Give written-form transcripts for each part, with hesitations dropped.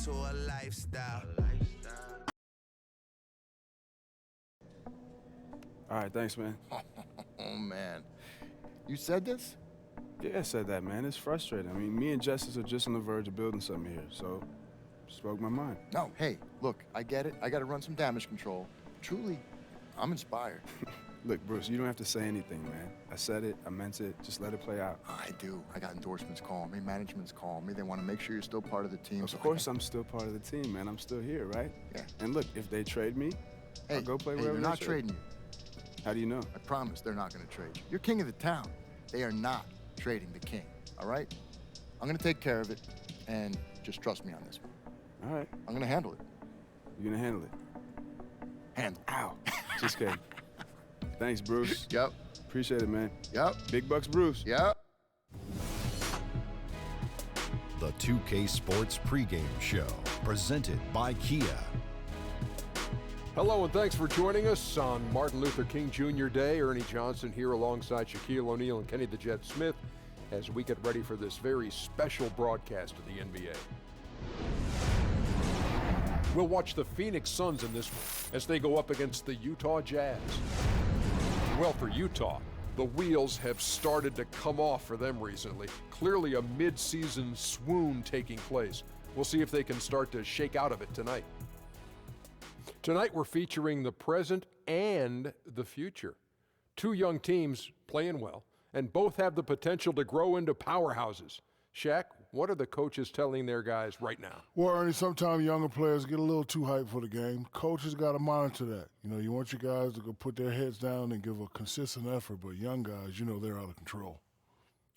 to a lifestyle. All right, thanks, man. Oh, man. You said this? Yeah, I said that, man. It's frustrating. I mean, me and Justice are just on the verge of building something here, so spoke my mind. No, hey, look, I get it. I got to run some damage control. Truly, I'm inspired. Look, Bruce, you don't have to say anything, man. I said it, I meant it. Just let it play out. I do. I got endorsements calling me, management's calling me. They want to make sure you're still part of the team. Of course I'm still part of the team, man. I'm still here, right? Yeah. And look, if they trade me, I'll go play wherever they're not trading you. How do you know? I promise they're not going to trade you. You're king of the town. They are not trading the king, all right? I'm going to take care of it, and just trust me on this one. All right. I'm going to handle it. You're going to handle it? Handle. Ow. Just kidding. Thanks, Bruce. Yep. Appreciate it, man. Yep. Big bucks, Bruce. Yep. The 2K Sports pregame show, presented by Kia. Hello and thanks for joining us on Martin Luther King Jr. Day. Ernie Johnson here alongside Shaquille O'Neal and Kenny the Jet Smith as we get ready for this very special broadcast of the NBA. We'll watch the Phoenix Suns in this one as they go up against the Utah Jazz. Well, for Utah, the wheels have started to come off for them recently. Clearly a mid-season swoon taking place. We'll see if they can start to shake out of it tonight. Tonight we're featuring the present and the future. Two young teams playing well, and both have the potential to grow into powerhouses. Shaq, what are the coaches telling their guys right now? Well, Ernie, sometimes younger players get a little too hyped for the game. Coaches got to monitor that. You know, you want your guys to go put their heads down and give a consistent effort, but young guys, you know, they're out of control.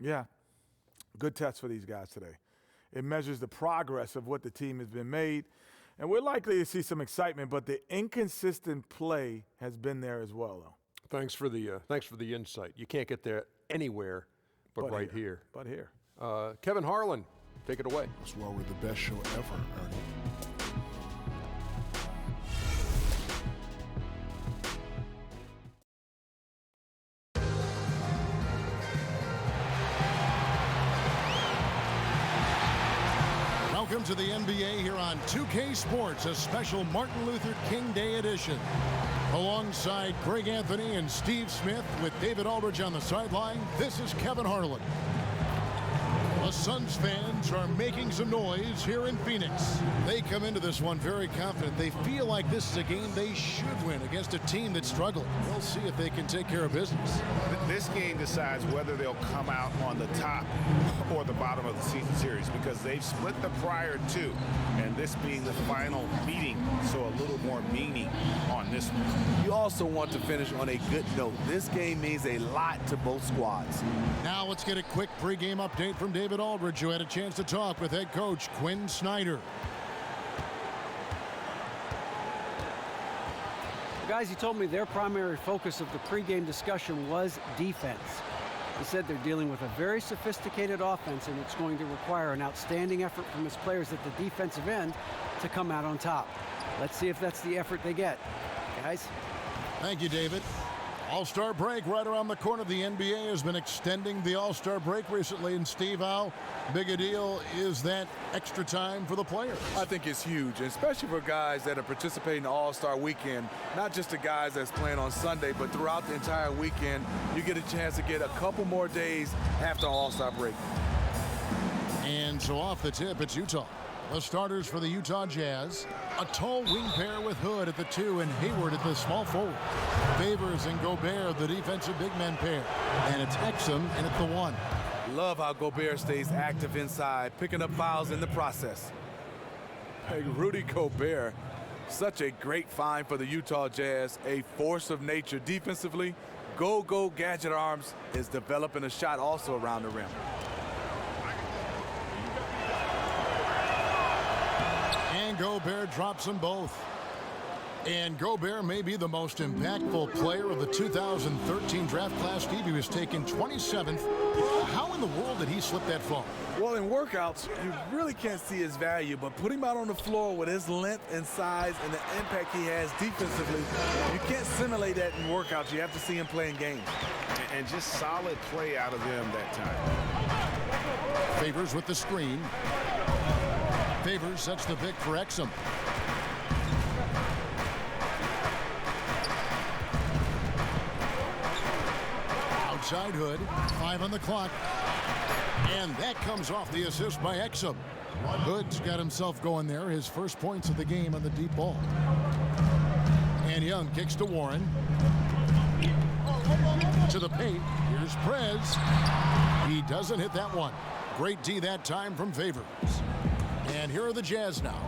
Yeah, good test for these guys today. It measures the progress of what the team has been made, and we're likely to see some excitement, but the inconsistent play has been there as well, though. Thanks for the insight. You can't get there anywhere but right here. But here. Kevin Harlan, take it away. That's why we're the best show ever, Ernie. Welcome to the NBA here on 2K Sports, a special Martin Luther King Day edition. Alongside Greg Anthony and Steve Smith with David Aldridge on the sideline, this is Kevin Harlan. The Suns fans are making some noise here in Phoenix. They come into this one very confident. They feel like this is a game they should win against a team that struggled. We'll see if they can take care of business. This game decides whether they'll come out on the top or the bottom of the season series, because they've split the prior two, and this being the final meeting, so a little more meaning on this one. You also want to finish on a good note. This game means a lot to both squads. Now let's get a quick pregame update from David Aldridge, who had a chance to talk with head coach Quinn Snyder. Guys, he told me their primary focus of the pregame discussion was defense. He said they're dealing with a very sophisticated offense, and it's going to require an outstanding effort from his players at the defensive end to come out on top. Let's see if that's the effort they get. Guys? Thank you, David. All-Star break right around the corner. The NBA has been extending the All-Star break recently. And Steve, how big a deal is that extra time for the players? I think it's huge, especially for guys that are participating in the All-Star weekend. Not just the guys that's playing on Sunday, but throughout the entire weekend, you get a chance to get a couple more days after All-Star break. And so off the tip, it's Utah. The starters for the Utah Jazz, a tall wing pair with Hood at the 2 and Hayward at the small forward. Favors and Gobert, the defensive big men pair. And it's Exum and at the 1. Love how Gobert stays active inside, picking up fouls in the process. Hey, Rudy Gobert, such a great find for the Utah Jazz, a force of nature defensively. Go gadget arms is developing a shot also around the rim. And Gobert drops them both. And Gobert may be the most impactful player of the 2013 draft class. Steve, he was taken 27th. How in the world did he slip that far? Well, in workouts, you really can't see his value, but put him out on the floor with his length and size and the impact he has defensively, you can't simulate that in workouts. You have to see him playing games. And just solid play out of them that time. Favors with the screen. Favors sets the pick for Exum. Outside Hood, 5 on the clock. And that comes off the assist by Exum. Hood's got himself going there, his first points of the game on the deep ball. And Young kicks to Warren. To the paint, here's Prez. He doesn't hit that one. Great D that time from Favors. And here are the Jazz now.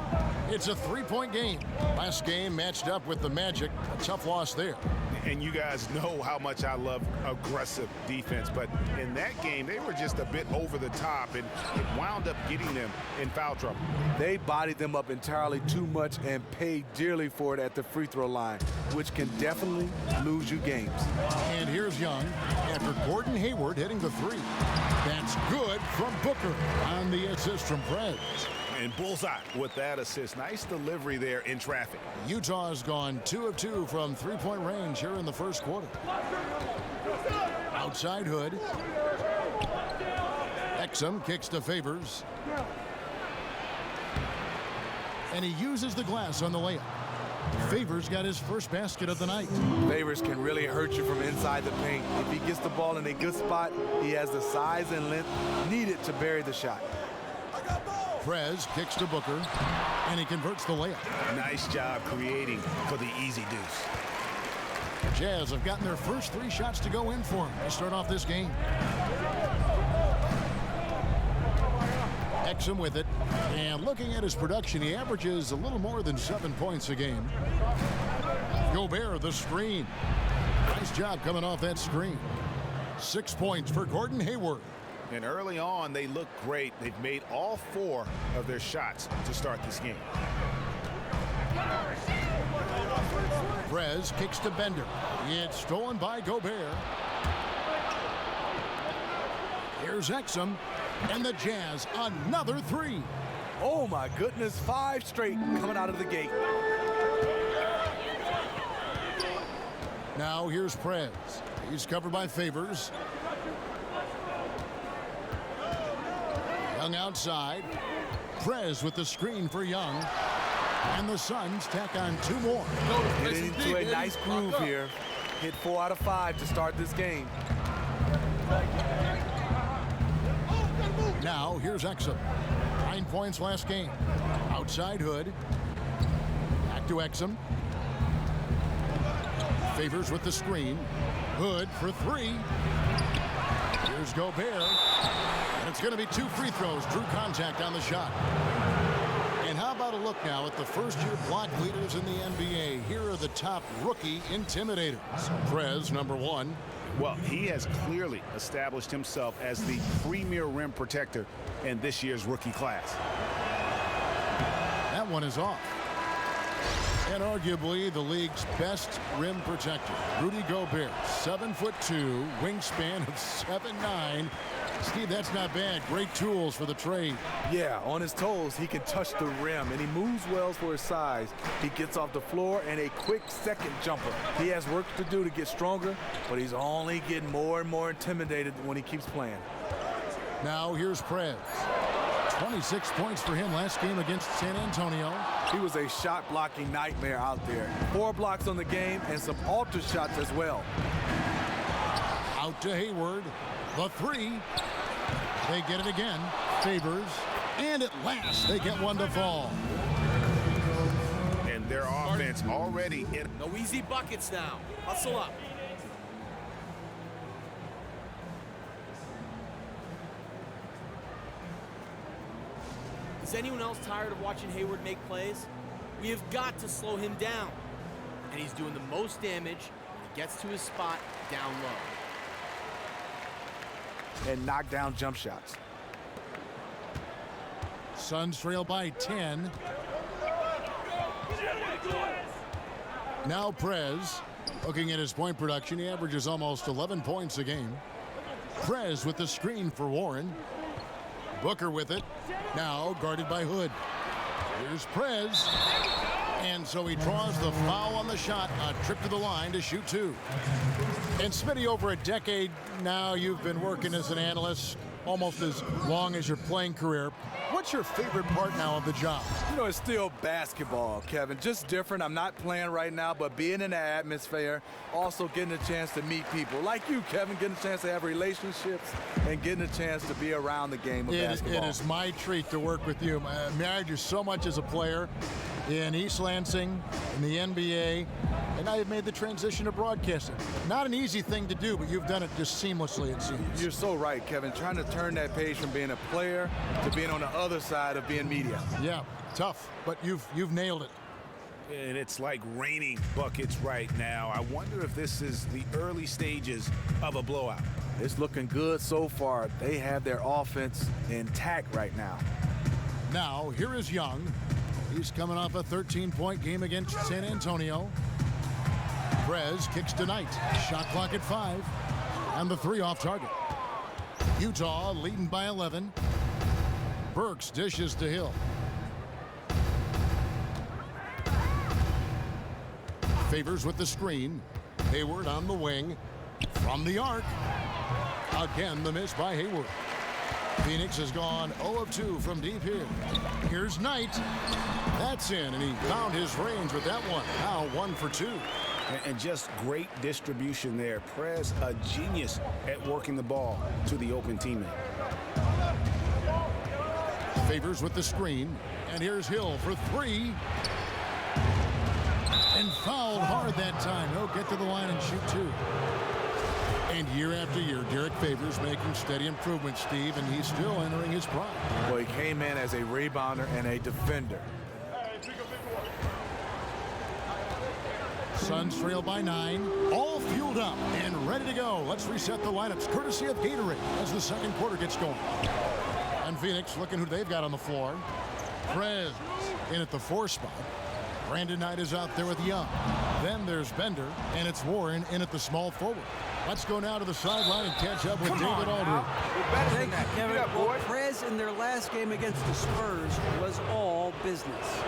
It's a 3-point game. Last game matched up with the Magic. A tough loss there. And you guys know how much I love aggressive defense, but in that game, they were just a bit over the top, and it wound up getting them in foul trouble. They bodied them up entirely too much and paid dearly for it at the free throw line, which can definitely lose you games. And here's Young after Gordon Hayward hitting the 3. That's good from Booker on the assist from Prez. And bullseye with that assist. Nice delivery there in traffic. Utah's gone 2 of 2 from 3-point range here in the first quarter. Outside Hood. Exum kicks to Favors. And he uses the glass on the layup. Favors got his first basket of the night. Favors can really hurt you from inside the paint. If he gets the ball in a good spot, he has the size and length needed to bury the shot. Prez kicks to Booker, and he converts the layup. Nice job creating for the easy deuce. Jazz have gotten their first 3 shots to go in for him to start off this game. Exum with it, and looking at his production, he averages a little more than 7 points a game. Gobert, the screen. Nice job coming off that screen. 6 points for Gordon Hayward. And early on, they look great. They've made all 4 of their shots to start this game. Prez kicks to Bender. It's stolen by Gobert. Here's Exum, and the Jazz another 3. Oh my goodness, 5 straight coming out of the gate. Now here's Prez. He's covered by Favors. Young outside. Prez with the screen for Young. And the Suns tack on 2 more. Getting into a nice groove here. Hit 4 out of 5 to start this game. Now here's Exum. 9 points last game. Outside Hood. Back to Exum. Favors with the screen. Hood for 3. Here's Gobert. And it's going to be 2 free throws. Drew contact on the shot. And how about a look now at the first-year block leaders in the NBA? Here are the top rookie intimidators. Prez, number 1. Well, he has clearly established himself as the premier rim protector in this year's rookie class. That one is off. And arguably the league's best rim protector, Rudy Gobert, 7'2", wingspan of 7'9". Steve, that's not bad. Great tools for the trade. Yeah, on his toes, he can touch the rim, and he moves well for his size. He gets off the floor and a quick second jumper. He has work to do to get stronger, but he's only getting more and more intimidated when he keeps playing. Now here's Prez. 26 points for him last game against San Antonio. He was a shot-blocking nightmare out there. 4 blocks on the game and some alter shots as well. Out to Hayward. The 3. They get it again. Favors. And at last, they get one to fall. And their offense already in. No easy buckets now. Hustle up. Is anyone else tired of watching Hayward make plays? We have got to slow him down. And he's doing the most damage when he gets to his spot down low. And knock down jump shots. Suns trail by 10. Now Prez, looking at his point production, he averages almost 11 points a game. Prez with the screen for Warren. Booker with it, now guarded by Hood. Here's Prez. And so he draws the foul on the shot, a trip to the line to shoot 2. And Smitty, over a decade now, you've been working as an analyst. almost as long as your playing career. What's your favorite part now of the job? You know, it's still basketball, Kevin. Just different. I'm not playing right now, but being in the atmosphere, also getting a chance to meet people like you, Kevin, getting a chance to have relationships and getting a chance to be around the game of basketball. It is my treat to work with you. I admired you so much as a player in East Lansing, in the NBA, and now you've made the transition to broadcasting. Not an easy thing to do, but you've done it just seamlessly, it seems. You're so right, Kevin. Trying to turn that page from being a player to being on the other side of being media. Yeah, tough, but you've nailed it. And it's like raining buckets right now. I wonder if this is the early stages of a blowout. It's looking good so far. They have their offense intact right now. Now, here is Young. He's coming off a 13-point game against San Antonio. Prez kicks tonight. Shot clock at 5. And the 3 off target. Utah leading by 11. Burks dishes to Hill. Favors with the screen. Hayward on the wing. From the arc. Again, the miss by Hayward. Pheonix has gone 0 of 2 from deep here. Here's Knight. That's in, and he found his range with that one. Now 1 for 2. And just great distribution there. Prez, a genius at working the ball to the open teammate. Favors with the screen. And here's Hill for 3. And fouled hard that time. He'll get to the line and shoot 2. And year after year, Derek Favors making steady improvements, Steve, and he's still entering his prime. Well, he came in as a rebounder and a defender. Suns trail by 9, all fueled up and ready to go. Let's reset the lineups, courtesy of Gatorade, as the second quarter gets going. And Pheonix looking who they've got on the floor. Prez in at the 4 spot. Brandon Knight is out there with Young. Then there's Bender, and it's Warren in at the small forward. Let's go now to the sideline and catch up with David Aldridge. Thank you, Kevin. Well, Prez in their last game against the Spurs was all business.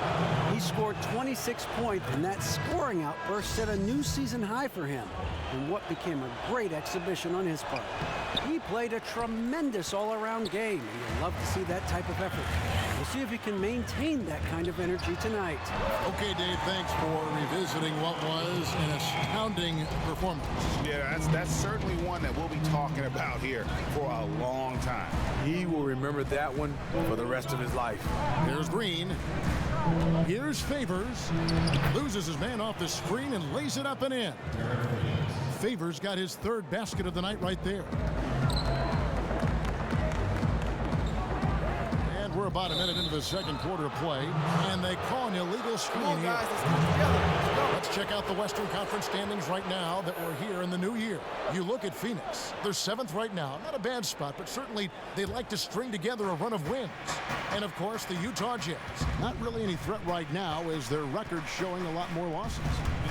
He scored 26 points, and that scoring outburst set a new season high for him in what became a great exhibition on his part. He played a tremendous all-around game, and you'll love to see that type of effort. We'll see if he can maintain that kind of energy tonight. Okay, Dave, thanks for revisiting what was an astounding performance. Yeah, that's certainly one that we'll be talking about here for a long time. He will remember that one for the rest of his life. Here's Green. Here's Favors. Loses his man off the screen and lays it up and in. Favors got his 3rd basket of the night right there. And we're about a minute into the second quarter of play, and they call an illegal screen here. Guys, let's come together. Let's check out the Western Conference standings right now that we're here in the new year. You look at Pheonix. They're 7th right now. Not a bad spot, but certainly they like to string together a run of wins. And, of course, the Utah Jazz. Not really any threat right now as their record showing a lot more losses.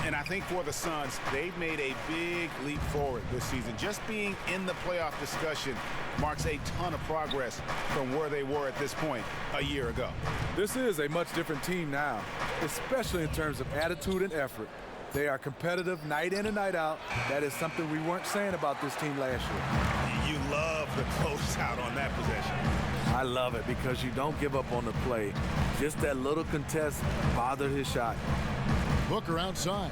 And I think for the Suns, they've made a big leap forward this season. Just being in the playoff discussion marks a ton of progress from where they were at this point a year ago. This is a much different team now, especially in terms of attitude and effort. They are competitive night in and night out. That is something we weren't saying about this team last year. You love the closeout on that possession. I love it because you don't give up on the play. Just that little contest bothered his shot. Booker outside.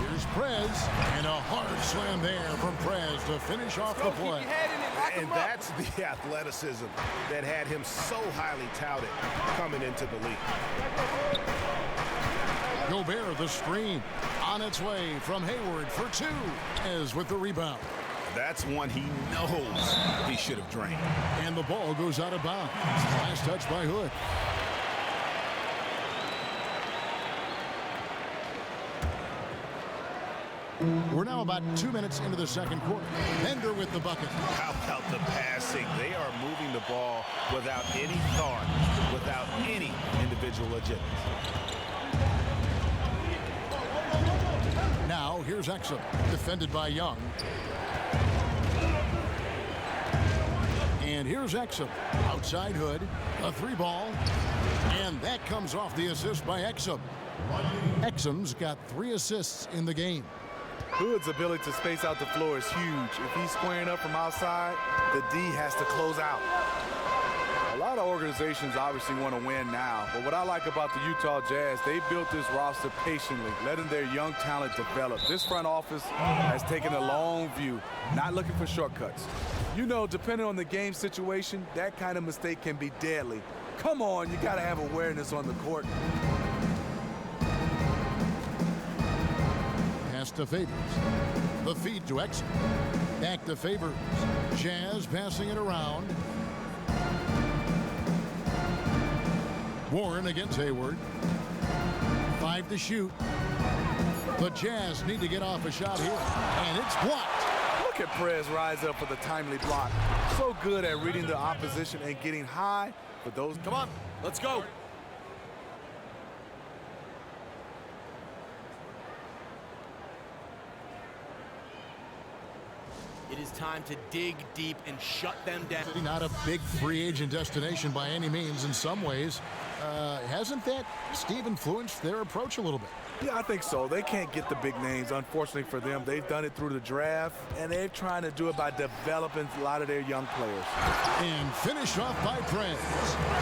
Here's Prez, and a hard slam there from Prez to finish off the play. And that's the athleticism that had him so highly touted coming into the league. Gobert, the screen, on its way from Hayward for 2, as with the rebound. That's one he knows he should have drained. And the ball goes out of bounds. Last touch by Hood. We're now about 2 minutes into the second quarter. Bender with the bucket. How about the passing? They are moving the ball without any thought, without any individual agenda. Now, here's Exum, defended by Young. And here's Exum, outside Hood, a 3-ball, and that comes off the assist by Exum. Exum's got 3 assists in the game. Hood's ability to space out the floor is huge. If he's squaring up from outside, the D has to close out. A lot of organizations obviously want to win now, but what I like about the Utah Jazz, they built this roster patiently, letting their young talent develop. This front office has taken a long view, not looking for shortcuts. You know, depending on the game situation, that kind of mistake can be deadly. Come on, you got to have awareness on the court. Pass to Favors. The feed to Exum. Back to Favors. Jazz passing it around. Warren against Hayward. 5 to shoot. The Jazz need to get off a shot here, and it's blocked. Look at Perez rise up for the timely block. So good at reading the opposition and getting high for those. Come on, let's go. It is time to dig deep and shut them down. Not a big free agent destination by any means in some ways. Hasn't that, Steve, influenced their approach a little bit? Yeah, I think so. They can't get the big names, unfortunately for them. They've done it through the draft, and they're trying to do it by developing a lot of their young players. And finish off by Prez.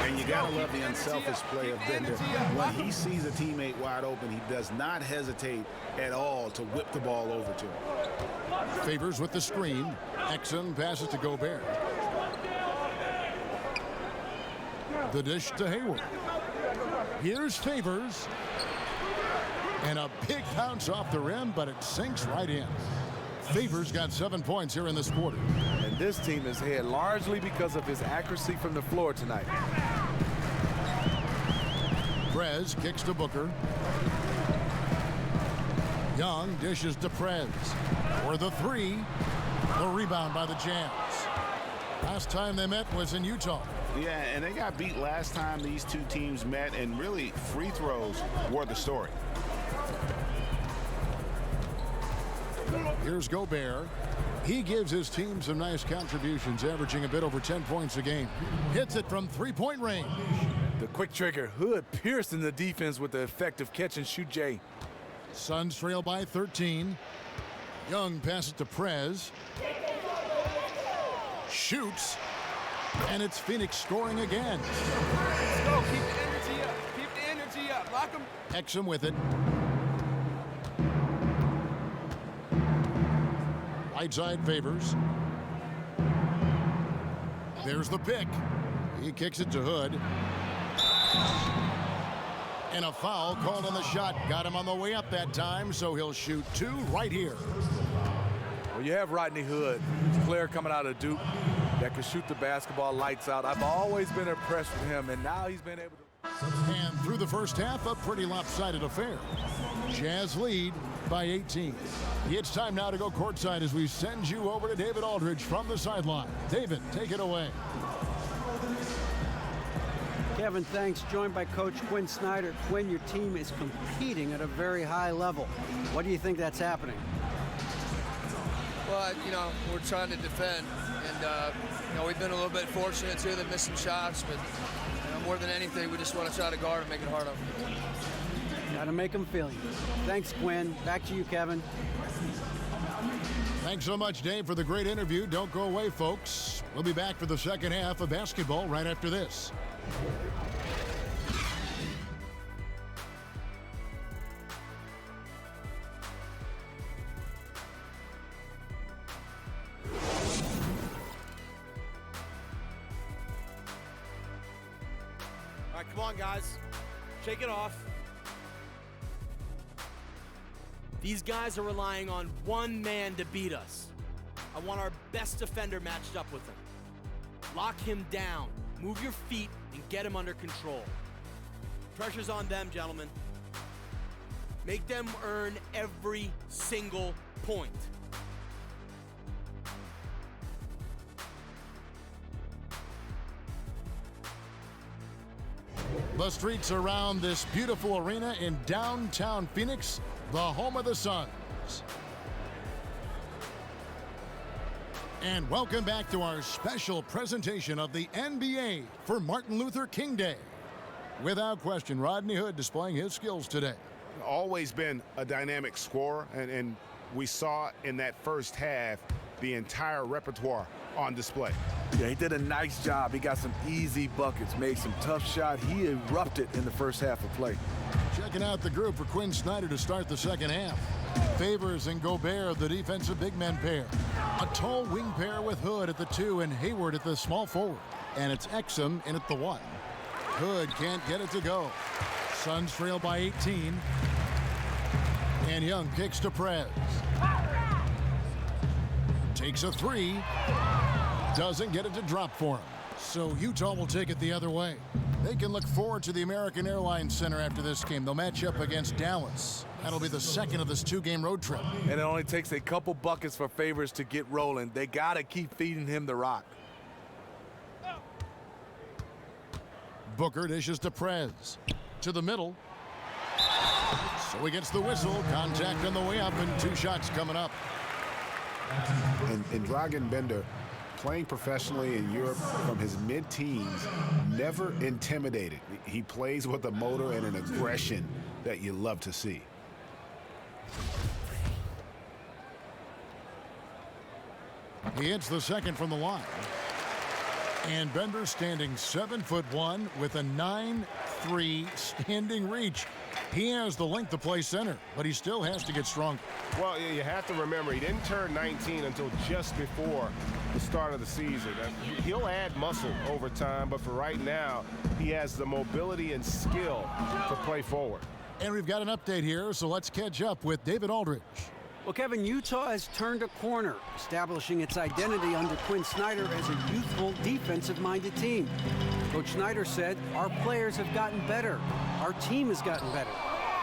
And you got to love the unselfish play of Bender. When he sees a teammate wide open, he does not hesitate at all to whip the ball over to him. Favors with the screen. Exum passes to Gobert. The dish to Hayward. Here's Favors. And a big bounce off the rim, but it sinks right in. Favors got 7 points here in this quarter. And this team is ahead largely because of his accuracy from the floor tonight. Prez kicks to Booker. Young dishes to Prez. For the three. The rebound by the Jazz. Last time they met was in Utah. Yeah, and they got beat last time these two teams met, and really free throws were the story. Here's Gobert. He gives his team some nice contributions, averaging a bit over 10 points a game. Hits it from three-point range. The quick trigger. Hood piercing the defense with the effective catch and shoot J. Suns trail by 13. Young passes to Prez. Shoots. And it's Pheonix scoring again. Let's go. Keep the energy up. Keep the energy up. Lock him. Exum with it. Right side Favors. There's the pick. He kicks it to Hood. And a foul called on the shot. Got him on the way up that time, so he'll shoot 2 right here. Well, you have Rodney Hood, player coming out of Duke that can shoot the basketball lights out. I've always been impressed with him, and now he's been able to. And through the first half, a pretty lopsided affair. Jazz lead by 18. It's time now to go courtside as we send you over to David Aldridge from the sideline. David, take it away. Kevin, thanks. Joined by Coach Quinn Snyder. Quinn, your team is competing at a very high level. What do you think that's happening? Well, you know, we're trying to defend, and you know, we've been a little bit fortunate too. They're missing shots, but you know, more than anything, we just want to try to guard and make it hard on them. Got to make them feel you. Thanks, Quinn. Back to you, Kevin. Thanks so much, Dave, for the great interview. Don't go away, folks. We'll be back for the second half of basketball right after this. All right, come on, guys. Shake it off. These guys are relying on one man to beat us. I want our best defender matched up with him. Lock him down, move your feet, and get him under control. Pressure's on them, gentlemen. Make them earn every single point. The streets around this beautiful arena in downtown Phoenix, the home of the Suns. And welcome back to our special presentation of the NBA for Martin Luther King Day. Without question, Rodney Hood displaying his skills today. Always been a dynamic scorer, and we saw in that first half the entire repertoire on display. Yeah, he did a nice job. He got some easy buckets, made some tough shots. He erupted in the first half of play. Checking out the group for Quinn Snyder to start the second half. Favors and Gobert, the defensive big men pair. A tall wing pair with Hood at the 2 and Hayward at the small forward. And it's Exum in at the 1. Hood can't get it to go. Suns trail by 18. And Young kicks to Prez. Takes a 3. Doesn't get it to drop for him. So Utah will take it the other way. They can look forward to the American Airlines Center after this game. They'll match up against Dallas. That'll be the second of this 2-game road trip. And it only takes a couple buckets for Favors to get rolling. They got to keep feeding him the rock. Booker dishes to Prez. To the middle. So he gets the whistle. Contact on the way up and 2 shots coming up. And Dragan Bender, playing professionally in Europe from his mid-teens, never intimidated. He plays with a motor and an aggression that you love to see. He hits the second from the line. And Bender standing 7'1" with a 9'3" standing reach. He has the length to play center, but he still has to get stronger. Well, you have to remember, he didn't turn 19 until just before the start of the season. He'll add muscle over time, but for right now, he has the mobility and skill to play forward. And we've got an update here, so let's catch up with David Aldridge. Well, Kevin, Utah has turned a corner, establishing its identity under Quinn Snyder as a youthful, defensive-minded team. Coach Snyder said, our players have gotten better. Our team has gotten better.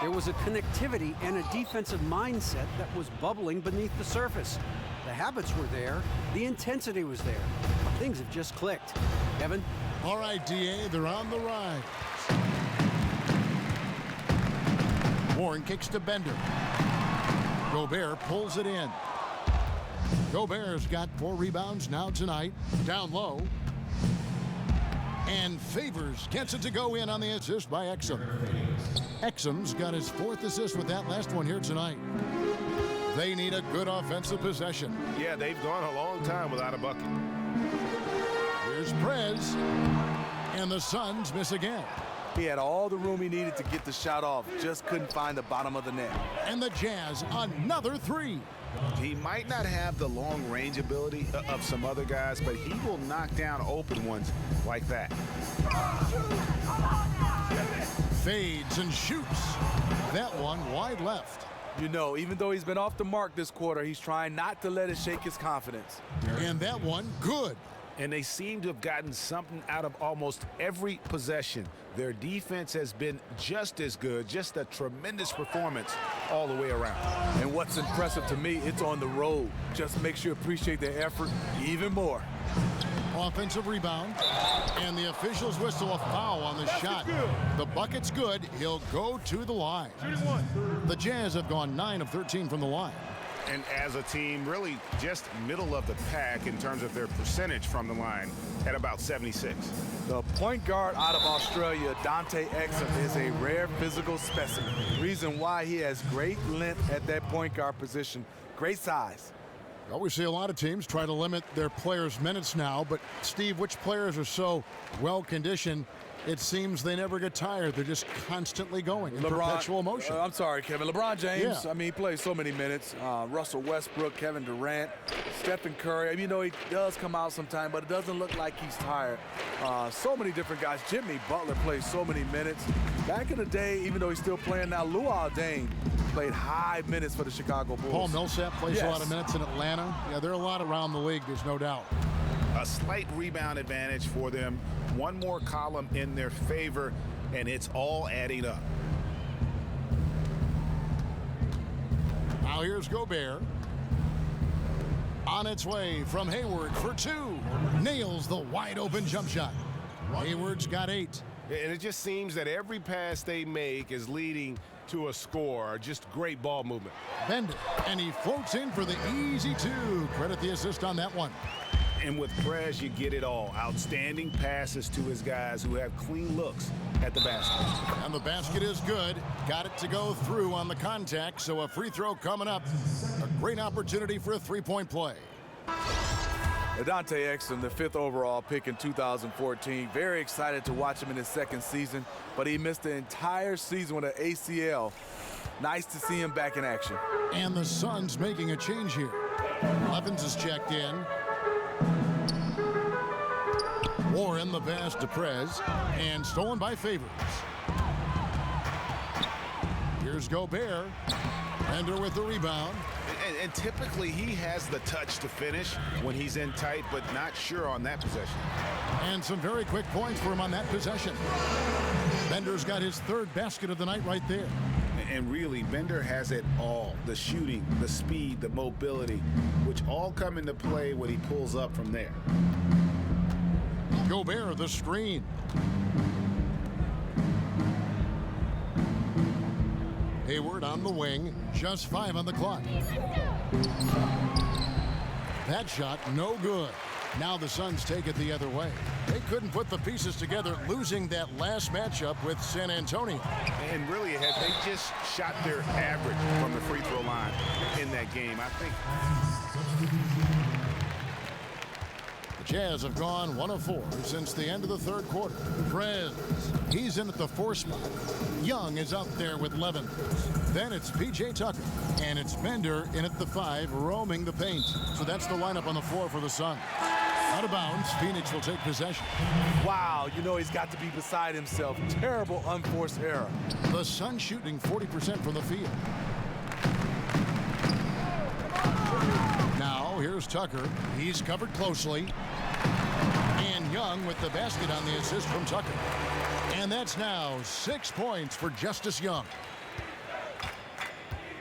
There was a connectivity and a defensive mindset that was bubbling beneath the surface. The habits were there. The intensity was there. Things have just clicked. Kevin? All right, D.A., they're on the rise. Warren kicks to Bender. Gobert pulls it in. Gobert's got 4 rebounds now tonight. Down low. And Favors gets it to go in on the assist by Exum. Exum's got his 4th assist with that last one here tonight. They need a good offensive possession. Yeah, they've gone a long time without a bucket. Here's Prez. And the Suns miss again. He had all the room he needed to get the shot off, just couldn't find the bottom of the net. And the Jazz, another 3. He might not have the long-range ability of some other guys, but he will knock down open ones like that. Fades and shoots. That one wide left. You know, even though he's been off the mark this quarter, he's trying not to let it shake his confidence. And that one, good. And they seem to have gotten something out of almost every possession. Their defense has been just as good, just a tremendous performance all the way around. And what's impressive to me, it's on the road. Just makes you appreciate their effort even more. Offensive rebound. And the officials whistle a foul on the shot. The bucket's good. He'll go to the line. The Jazz have gone 9 of 13 from the line. And as a team, really just middle of the pack in terms of their percentage from the line at about 76. The point guard out of Australia, Dante Exum, is a rare physical specimen. Reason why he has great length at that point guard position, great size. Well, we see a lot of teams try to limit their players' minutes now, but Steve, which players are so well-conditioned, it seems they never get tired. They're just constantly going in perpetual motion. I'm sorry, Kevin. LeBron James, yeah. I mean, he plays so many minutes. Russell Westbrook, Kevin Durant, Stephen Curry. You know, he does come out sometime, but it doesn't look like he's tired. So many different guys. Jimmy Butler plays so many minutes. Back in the day, even though he's still playing now, Luol Deng played high minutes for the Chicago Bulls. Paul Millsap plays a lot of minutes in Atlanta. Yeah, there are a lot around the league, there's no doubt. A slight rebound advantage for them. One more column in their favor, and it's all adding up. Now here's Gobert. On its way from Hayward for 2. Nails the wide-open jump shot. Hayward's got 8. And it just seems that every pass they make is leading to a score. Just great ball movement. Bender, and he floats in for the easy 2. Credit the assist on that one. And with Prez, you get it all. Outstanding passes to his guys who have clean looks at the basket. And the basket is good. Got it to go through on the contact, so a free throw coming up. A great opportunity for a three-point play. Dante Exum, the 5th overall pick in 2014. Very excited to watch him in his second season, but he missed the entire season with an ACL. Nice to see him back in action. And the Suns making a change here. Evans is checked in. Warren the pass to Prez, and stolen by Favors. Here's Gobert. Bender with the rebound. And typically he has the touch to finish when he's in tight, but not sure on that possession. And some very quick points for him on that possession. Bender's got his 3rd basket of the night right there. And really, Bender has it all. The shooting, the speed, the mobility, which all come into play when he pulls up from there. Gobert, the screen. Hayward on the wing, just 5 on the clock. That shot, no good. Now the Suns take it the other way. They couldn't put the pieces together, losing that last matchup with San Antonio. And really, had they just shot their average from the free throw line in that game, I think. The Jazz have gone 1 of 4 since the end of the 3rd quarter. Prez, he's in at the 4 spot. Young is out there with Levin. Then it's P.J. Tucker, and it's Bender in at the 5, roaming the paint. So that's the lineup on the floor for the Suns. Out of bounds, Pheonix will take possession. Wow, you know he's got to be beside himself. Terrible unforced error. The Suns shooting 40% from the field. Now here's Tucker. He's covered closely. And Young with the basket on the assist from Tucker. And that's now 6 points for Justice Young.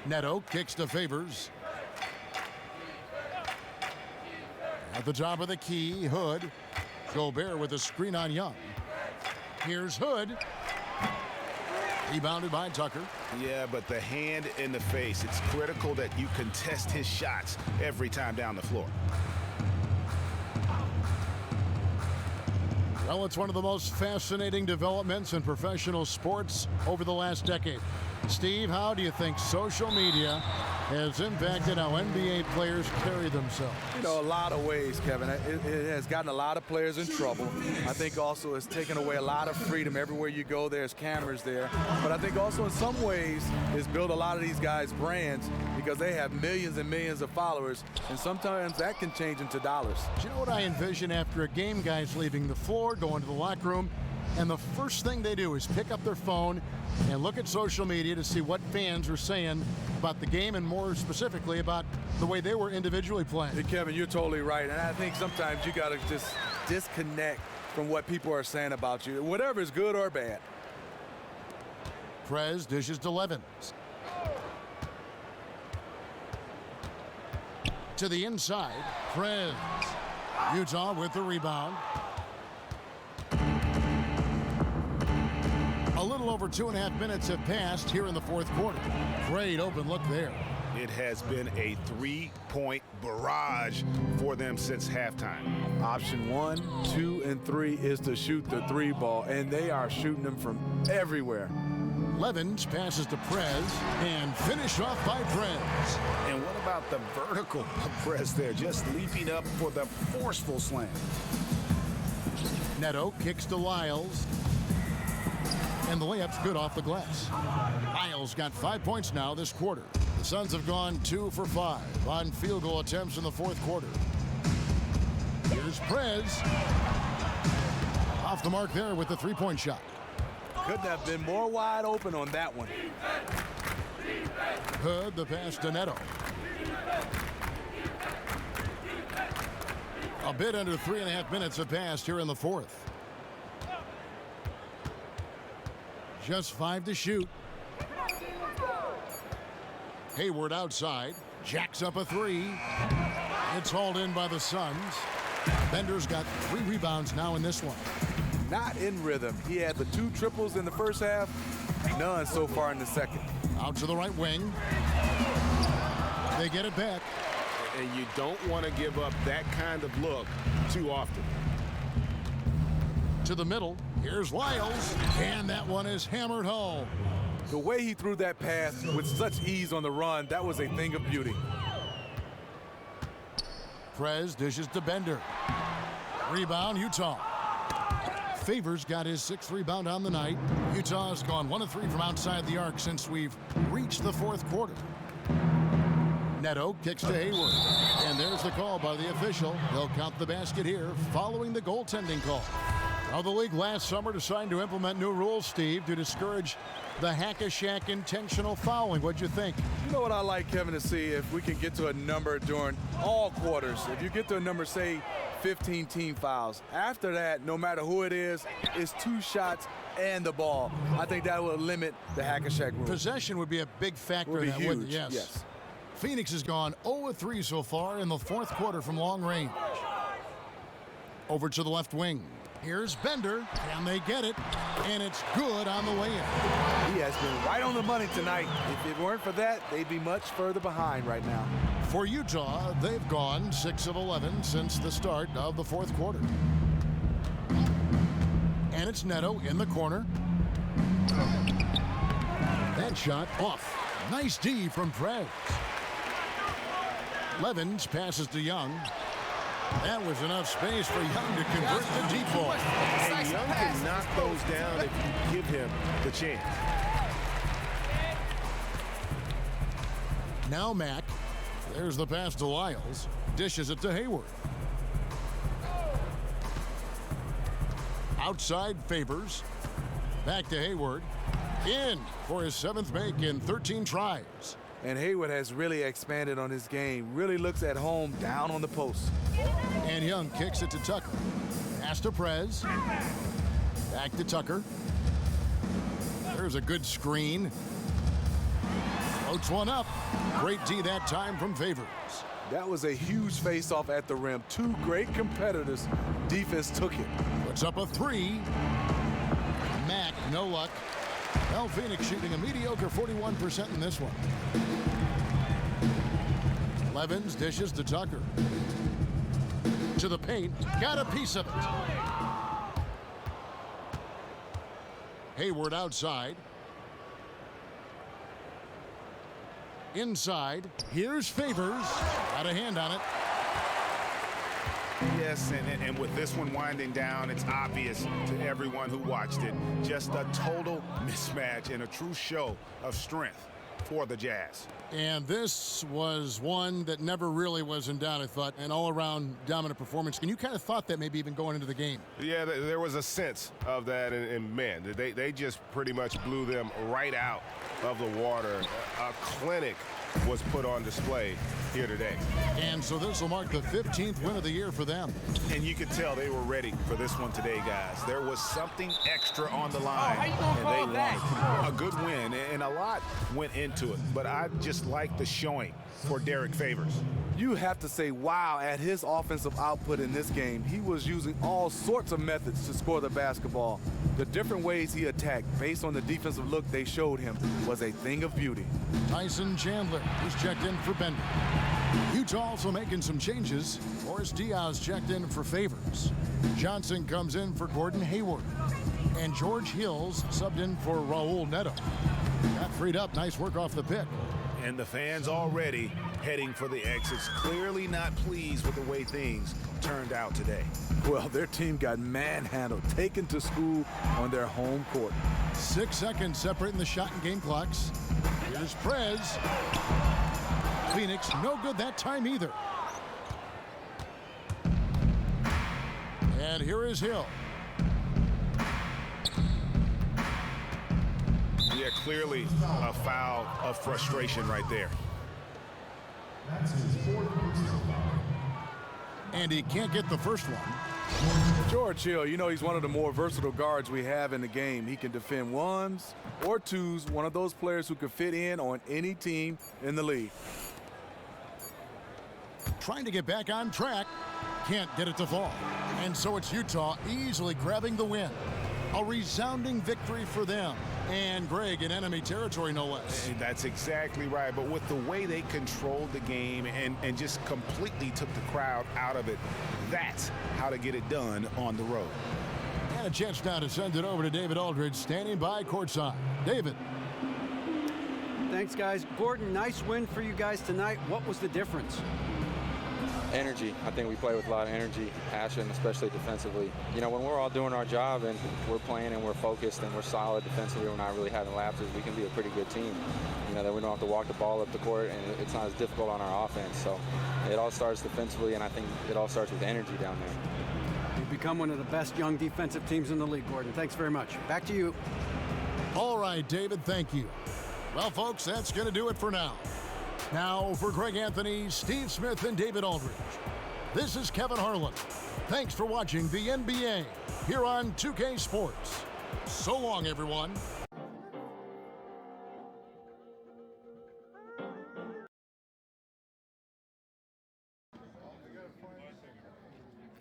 Neto kicks to Favors. At the top of the key, Hood. Gobert with a screen on Young. Here's Hood. Rebounded by Tucker. Yeah, but the hand in the face. It's critical that you contest his shots every time down the floor. Well, it's one of the most fascinating developments in professional sports over the last decade. Steve, how do you think social media has impacted how NBA players carry themselves? You know, a lot of ways, Kevin. It has gotten a lot of players in trouble. I think also it's taken away a lot of freedom. Everywhere you go, there's cameras there. But I think also in some ways it's built a lot of these guys' brands because they have millions and millions of followers, and sometimes that can change into dollars. Do you know what I envision after a game? Guys leaving the floor, going to the locker room, and the first thing they do is pick up their phone and look at social media to see what fans are saying about the game and more specifically about the way they were individually playing. Hey, Kevin, you're totally right. And I think sometimes you got to just disconnect from what people are saying about you, whatever is good or bad. Prez dishes to Levins. To the inside, Prez. Utah with the rebound. A little over 2.5 minutes have passed here in the 4th quarter. Great open look there. It has been a 3-point barrage for them since halftime. Option 1, 2, and 3 is to shoot the 3 ball, and they are shooting them from everywhere. Levins passes to Prez and finished off by Prez. And what about the vertical of Prez there, just leaping up for the forceful slam. Neto kicks to Lyles. And the layup's good off the glass. Lyles got 5 points now this quarter. The Suns have gone 2 for 5 on field goal attempts in the 4th quarter. Here's Prez. Off the mark there with the 3-point shot. Couldn't have been more wide open on that one. Hood the pass to Neto. A bit under 3.5 minutes have passed here in the 4th. Just 5 to shoot. Hayward outside. Jacks up a 3. It's hauled in by the Suns. Bender's got 3 rebounds now in this one. Not in rhythm. He had the 2 triples in the first half. None so far in the second. Out to the right wing. They get it back. and you don't want to give up that kind of look too often. To the middle, here's Lyles, and that one is hammered home. The way he threw that pass with such ease on the run, that was a thing of beauty. Prez dishes to Bender. Rebound, Utah. Favors got his 6th rebound on the night. Utah's gone 1 of 3 from outside the arc since we've reached the 4th quarter. Neto kicks to Hayward. And there's the call by the official. They'll count the basket here following the goaltending call. Now, the league last summer decided to implement new rules, Steve, to discourage the hack-a-shack intentional fouling. What'd you think? You know what I like, Kevin, to see if we can get to a number during all quarters. If you get to a number, say, 15 team fouls. After that, no matter who it is, it's 2 shots and the ball. I think that will limit the hack-a-shack rule. Possession would be a big factor in that, wouldn't it? Yes. Pheonix has gone 0-3 so far in the 4th quarter from long range. Over to the left wing. Here's Bender, and they get it, and it's good on the way in. He has been right on the money tonight. If it weren't for that, they'd be much further behind right now. For Utah, they've gone 6 of 11 since the start of the 4th quarter. And it's Neto in the corner. That shot off. Nice D from Prez. Levens passes to Young. That was enough space for Young to convert the deep ball. And Young can knock those down if you give him the chance. Now Mack. There's the pass to Lyles. Dishes it to Hayward. Outside Favors. Back to Hayward. In for his 7th make in 13 tries. And Hayward has really expanded on his game. Really looks at home down on the post. And Young kicks it to Tucker. Pass to Prez. Back to Tucker. There's a good screen. Floats one up. Great D that time from Favors. That was a huge face-off at the rim. 2 great competitors. Defense took it. Puts up a 3. Mack, no luck. Well, Pheonix shooting a mediocre 41% in this one. Levens dishes to Tucker. To the paint. Got a piece of it. Hayward outside. Inside. Here's Favors. Got a hand on it. Yes, and with this one winding down, it's obvious to everyone who watched it. Just a total mismatch and a true show of strength for the Jazz. And this was one that never really was in doubt, I thought, an all-around dominant performance. And you kind of thought that maybe even going into the game. Yeah, there was a sense of that, and man, they just pretty much blew them right out of the water. A clinic was put on display here today. And so this will mark the 15th win of the year for them. And you could tell they were ready for this one today, guys. There was something extra on the line, and they wanted a good win, and a lot went into it. But I just like the showing for Derek Favors. You have to say wow at his offensive output in this game. He was using all sorts of methods to score the basketball. The different ways he attacked based on the defensive look they showed him was a thing of beauty. Tyson Chandler is checked in for Bender. Utah also making some changes. Boris Diaz checked in for Favors. Johnson comes in for Gordon Hayward. And George Hills subbed in for Raul Neto. Got freed up. Nice work off the pick. And the fans already heading for the exits, clearly not pleased with the way things turned out today. Well, their team got manhandled, taken to school on their home court. 6 seconds separating the shot and game clocks. Here's Prez. Pheonix, no good that time either. And here is Hill. Yeah, clearly a foul of frustration right there. And he can't get the first one. George Hill, you know, he's one of the more versatile guards we have in the game. He can defend ones or twos, one of those players who can fit in on any team in the league. Trying to get back on track. Can't get it to fall. And so it's Utah easily grabbing the win. A resounding victory for them. And Greg in enemy territory, no less. And that's exactly right. But with the way they controlled the game and just completely took the crowd out of it, that's how to get it done on the road. And a chance now to send it over to David Aldridge, standing by courtside. David. Thanks, guys. Gordon, nice win for you guys tonight. What was the difference? Energy. I think we play with a lot of energy, passion, especially defensively. You know, when we're all doing our job and we're playing and we're focused and we're solid defensively, we're not really having lapses, we can be a pretty good team. You know, that we don't have to walk the ball up the court, and it's not as difficult on our offense. So it all starts defensively, and I think it all starts with energy down there. You've become one of the best young defensive teams in the league, Gordon. Thanks very much. Back to you. All right, David, thank you. Well, folks, that's going to do it for now. Now, for Greg Anthony, Steve Smith, and David Aldridge, this is Kevin Harlan. Thanks for watching the NBA here on 2K Sports. So long, everyone.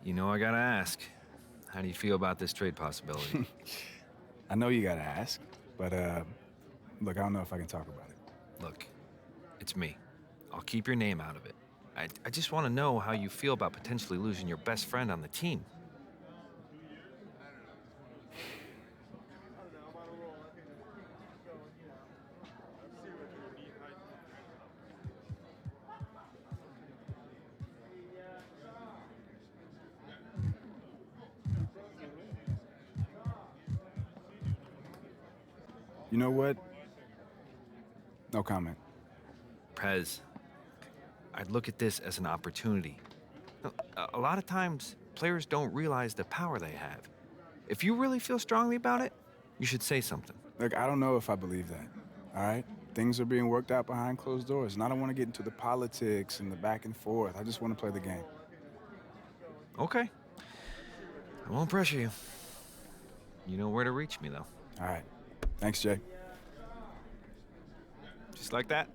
You know, I gotta ask, how do you feel about this trade possibility? I know you gotta ask, but look, I don't know if I can talk about it. Look, it's me. I'll keep your name out of it. I just want to know how you feel about potentially losing your best friend on the team. You know what? No comment. Prez, I'd look at this as an opportunity. A lot of times, players don't realize the power they have. If you really feel strongly about it, you should say something. Look, I don't know if I believe that, all right? Things are being worked out behind closed doors, and I don't want to get into the politics and the back and forth. I just want to play the game. Okay. I won't pressure you. You know where to reach me, though. All right. Thanks, Jay. Just like that.